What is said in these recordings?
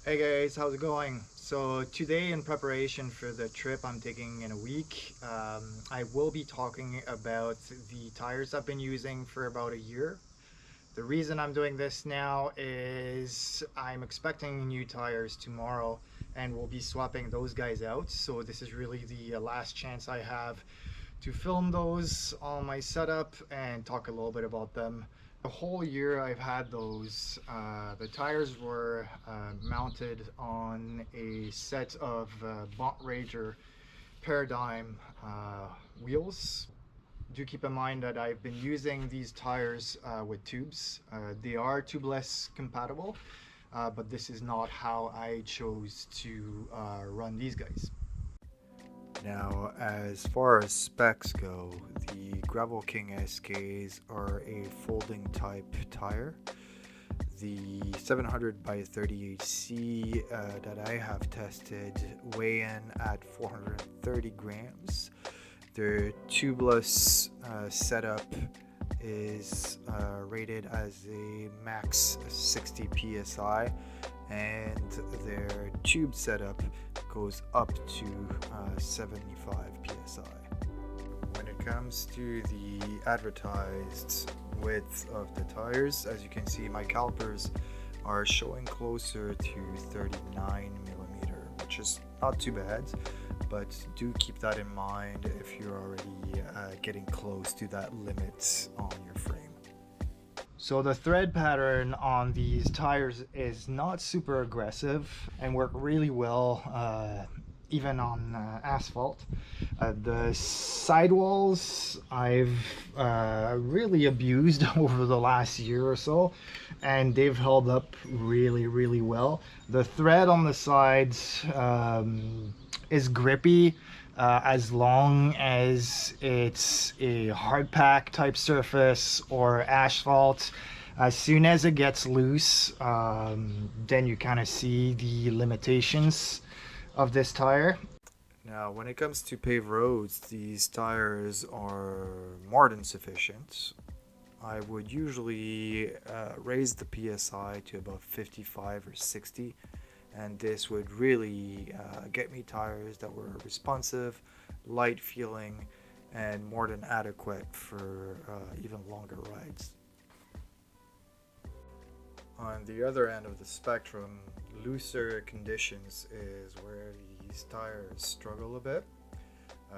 Hey guys, how's it going? So today, in preparation for the trip I'm taking in a week, I will be talking about the tires I've been using for about a year. The reason I'm doing this now is I'm expecting new tires tomorrow and we'll be swapping those guys out. So this is really the last chance I have to film those on my setup and talk a little bit about them. The whole year I've had those. The tires were mounted on a set of Bont Rager Paradigm wheels. Do keep in mind that I've been using these tires with tubes. They are tubeless compatible, but this is not how I chose to run these guys. Now, as far as specs go, the Gravelking SKs are a folding type tire. The 700 by 30HC that I have tested weigh in at 430 grams. Their tubeless setup is rated as a max 60 psi, and their tube setup goes up to 75 psi. When it comes to the advertised width of the tires, as you can see, my calipers are showing closer to 39 millimeter, which is not too bad, but do keep that in mind if you're already getting close to that limit on your frame. So the thread pattern on these tires is not super aggressive and work really well even on asphalt. The sidewalls I've really abused over the last year or so, and they've held up really well. The thread on the sides is grippy as long as it's a hard pack type surface or asphalt. As soon as it gets loose, then you kind of see the limitations of this tire. Now, when it comes to paved roads, these tires are more than sufficient. I would usually raise the PSI to about 55 or 60, and this would really get me tires that were responsive, light feeling, and more than adequate for even longer rides. On the other end of the spectrum, looser conditions is where these tires struggle a bit.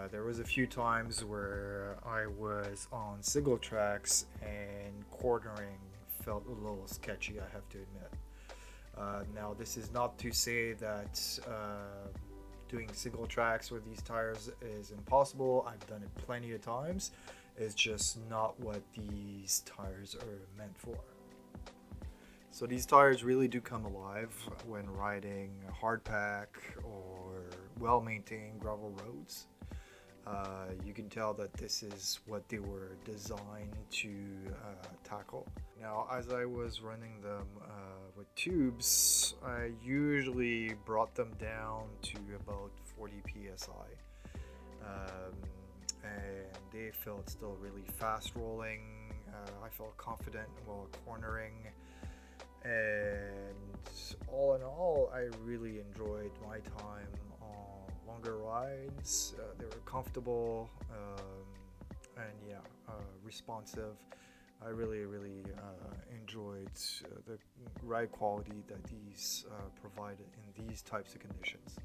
There was a few times where I was on single tracks and cornering felt a little sketchy, I have to admit. Now, this is not to say that doing single tracks with these tires is impossible. I've done it plenty of times. It's just not what these tires are meant for. So these tires really do come alive when riding hard pack or well-maintained gravel roads. You can tell that this is what they were designed to tackle. Now, as I was running them with tubes, I usually brought them down to about 40 psi. And they felt still really fast rolling. I felt confident while cornering. And all in all, I really enjoyed my time on longer rides. They were comfortable and responsive. I really enjoyed the ride quality that these provided in these types of conditions.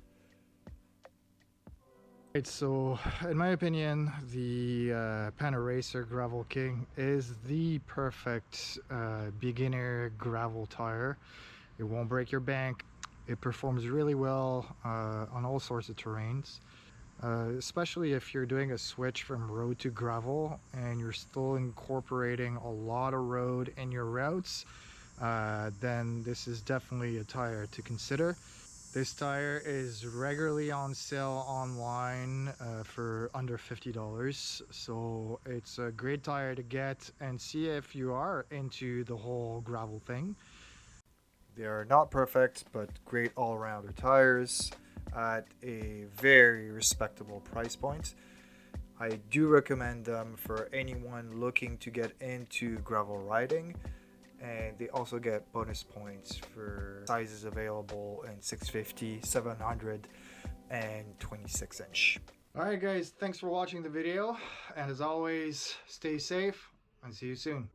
Right, so in my opinion, the Panaracer Gravelking is the perfect beginner gravel tire. It won't break your bank. It performs really well on all sorts of terrains, especially if you're doing a switch from road to gravel and you're still incorporating a lot of road in your routes. Then this is definitely a tire to consider. This tire is regularly on sale online for under $50, so it's a great tire to get and see if you are into the whole gravel thing. They are not perfect, but great all-rounder tires at a very respectable price point. I do recommend them for anyone looking to get into gravel riding, and they also get bonus points for sizes available in 650, 700, and 26 inch. Alright guys, thanks for watching the video, and as always, stay safe and see you soon.